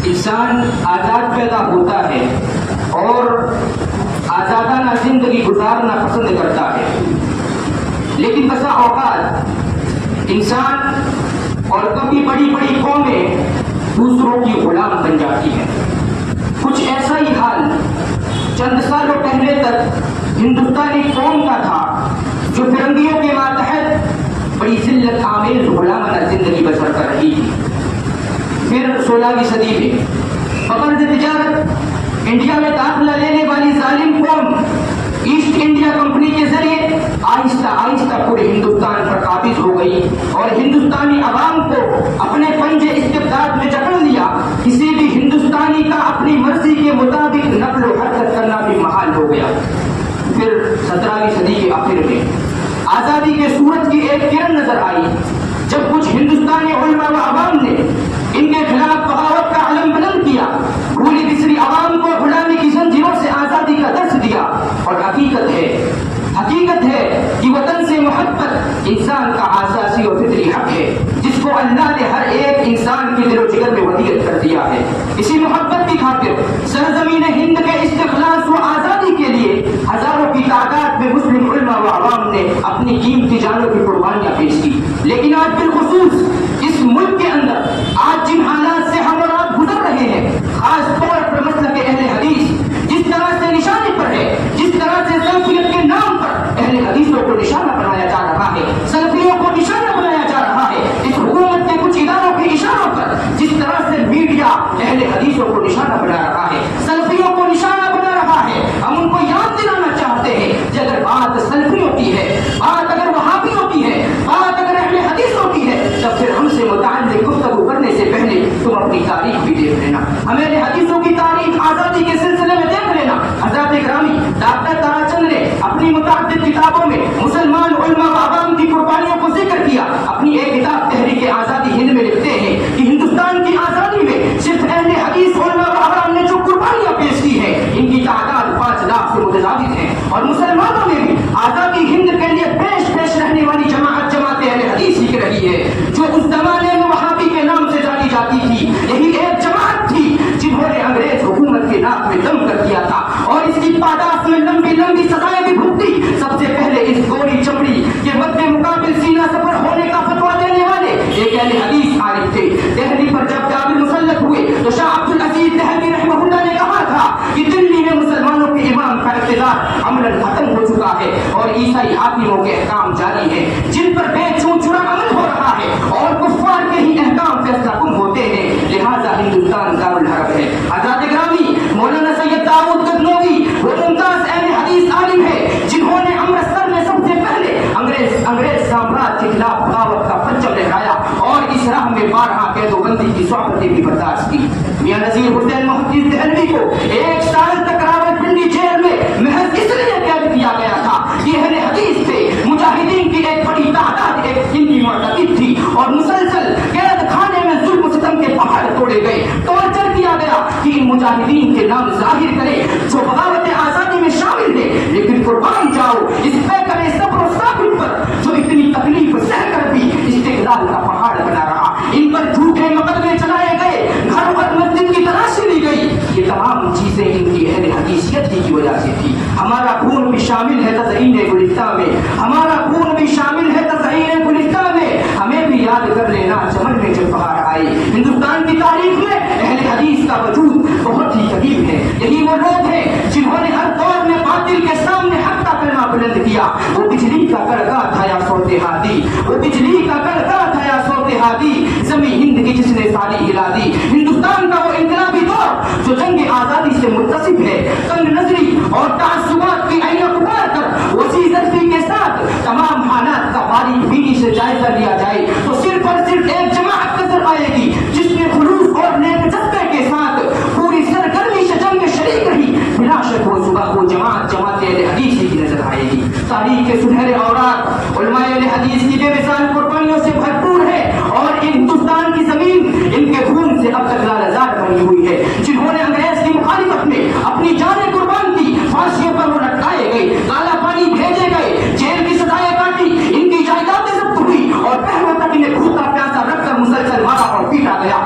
انسان آزاد پیدا ہوتا ہے اور آزادانہ زندگی گزارنا پسند کرتا ہے، لیکن بسا اوقات انسان اور کبھی بڑی بڑی قومیں دوسروں کی غلام بن جاتی ہیں۔ کچھ ایسا ہی حال چند سالوں پہلے تک ہندوستانی قوم کا تھا جو فرنگیوں کے ماتحت بڑی ذلت آمیز غلامانہ زندگی بسر کر رہی تھی۔ پھر 16ویں صدی میں بغرض تجارت انڈیا میں داخلہ لینے والی ظالم قوم ایسٹ انڈیا کمپنی کے ذریعے آہستہ آہستہ پورے ہندوستان پر قابض ہو گئی اور ہندوستانی عوام کو اپنے پنجے استبداد میں جکڑ لیا۔ کسی بھی ہندوستانی کا اپنی مرضی کے مطابق نقل و حرکت کرنا بھی محال ہو گیا۔ پھر 17ویں صدی کے آخر میں آزادی کے سورج کی ایک کرن نظر آئی جب کچھ ہندوستانی علماء و عوام نے ان کے خلاف بغاوت کا علم بلند کیا، بھولی بسری عوام کو غلامی کی زنجیروں سے آزادی کا درس دیا۔ اور حقیقت ہے کہ وطن سے محبت انسان کا اساسی اور فطری حق ہے، جس کو اللہ نے ہر ایک انسان کے دل و جگر میں ودیعت کر دیا ہے۔ اسی محبت کی خاطر سرزمین ہند کے استخلاص و آزادی کے لیے ہزاروں کی تعداد میں مسلم علماء و عوام نے اپنی قیمتی جانوں کی قربانیاں پیش کی۔ لیکن آج بالخصوص اس ملک کے اندر آج جن حالات سے ہم اور آپ گزر رہے ہیں، خاص طور پر مسلک اہل حدیث جس طرح سے نشانے پر ہے، جس طرح سے سلفیت کے نام پر اہل حدیثوں کو نشانہ بنایا جا رہا ہے، سلفیوں کو نشانہ بنایا جا رہا ہے، اس حکومت کے کچھ اداروں کے اشاروں پر جس طرح سے میڈیا اہل حدیثوں کو نشانہ بنا رہا ہے، سلفیوں کو نشانہ بنا رہا ہے، ہم ان کو یاد دلانا چاہتے ہیں کہ اگر بات سلفی ہوتی ہے، بات اگر وہابی ہوتی ہے، بات اگر اہل حدیث ہوتی ہے، تب پھر ہم سے متعلق گفتگو کرنے سے پہلے تم اپنی تاریخ بھی دیکھ لینا، ہمیں حدیثوں کی تاریخ آزادی کے سلسلے میں دیکھ لینا۔ حضرت گرامی ڈاکٹر تارا چند نے اپنی متعدد کتابوں میں مسلمان علماء و عوام کی قربانیوں کو ذکر کیا۔ اپنی ایک کتاب تحریک آزادی ہند میں لکھتے ہیں کہ ہندوستان کی آزادی میں صرف اہل حدیث علماء و عوام نے جو قربانیاں پیش کی ہیں ان کی تعداد 5 لاکھ سے متجاوز ہے، اور مسلمانوں میں بھی آزادی ہند کے لیے پیش رہنے والی جماعت اہل حدیث ہی رہی ہے، جو اس زمانے میں وہابی کے نام سے جانی جاتی تھی۔ یہی ایک جماعت تھی جنہوں نے انگریز حکومت کے ناک میں دم کر دیا تھا اور اس کی پاداش میں لمبی سزائیں بھی بھگتی۔ سب سے پہلے اس گوری چمڑی کے مد مقابل سینہ سفر ہونے کا فتویٰ دینے والے ایک اہل حدیث عالم تھے۔ دہلی پر جب قابل مسلط ہوئے تو شاہ عبد العزیز دہلوی رحمہ اللہ نے کہا تھا کہ دلی میں مسلمانوں کے امام کا اقتدار عملاً ختم ہو چکا ہے اور عیسائی حاکموں کے احکام جاری ہیں جن پر بے چونچڑا عمل ہو رہا ہے اور کفار کے ہی احکام فیصلہ کن ہوتے ہیں، لہذا ہندوستان دارالحرب ہے۔ حضرت گرامی مولانا سید داؤد گدنوی وہ ممتاز اہل حدیث عالم ہے جنہوں نے امرتسر میں سب سے پہلے انگریز سامراج کے خلاف بغاوت کا پرچم لہرایا اور اس راہ میں 12 قید و بندی کی صحبتیں بھی برداشت کی۔ میاں نذیر حسین محدث دہلوی کو 1 سال تک راولپنڈی جیل میں محض اس لیے قید کیا گیا تھا کہ اہل حدیث تھے، مجاہدین کی ایک بڑی تعداد ایک ان کی معتقد تھی اور مسلسل قید خانے میں ظلم و ستم کے پہاڑ توڑے گئے، ٹارچر کیا گیا کہ ان مجاہدین کے نام ظاہر کرے جو بغاوت آزادی میں شامل تھے، لیکن قربان جاؤ اس پیکر صبر و ثابت پر جو اتنی تکلیف سہ کر بھی استقلال کا پہاڑ بنا رہا۔ ان پر جھوٹے مقدمے چلائے گئے، گھر اور مسجد کی تلاشی لی گئی، یہ تمام چیزیں ان کی اہل حدیثیت کی وجہ سے تھی۔ ہمارا خون بھی شامل ہے تزئین گلستان میں، ہمارا خون بھی شامل ہے تزئین گلستان میں، ہمیں بھی یاد کر لینا چمن میں جب بہار آئی۔ ہندوستان کی تاریخ میں اہل حدیث کا وجود بہت ہی قدیم ہے۔ یہی وہ لوگ ہیں جنہوں نے ہر دور میں باطل کے سامنے حق کا کلمہ بلند کیا۔ وہ بجلی کا کڑکا تھا یا صوت ہادی، وہ بجلی کا کڑکا تھا یا صوت ہادی، زمین ہند کی جس نے ساری ہلا دی۔ ہندوستان کا وہ انقلابی دور جو جنگ آزادی سے متصف ہے، تنگ نظری اور تعصبات کی عینک اتار کر وسیع ظرفی کے ساتھ تمام حالات کا باریک بینی سے جائزہ لیا جائے تو صرف اور صرف ایک جماعت نظر آئے گی جس نے خلوص اور نیک جذبے کے ساتھ پوری سرگرمی سے جنگ میں شریک رہی۔ بلا شک وہ جماعت اہل حدیث کی نظر آئے گی۔ تاریخ کے سنہرے اوراق علماء اہل حدیث کی بے مثال قربانیوں سے بھرپور ہے اور ہندوستان کی زمین ان کے خون سے اب تک لالزار بنی ہوئی ہے۔ جنہوں نے انگریز کی مخالفت میں اپنی جانیں قربان کی، پھانسیوں پر وہ لٹکائے گئے، کالا پانی بھیجے گئے، جیل کی سزائیں کاٹی، ان کی جائیدادیں ضبط ہوئی اور پہلو تک انہیں بھوکا پیاسا رکھ کر مسلسل مارا اور پیٹا گیا۔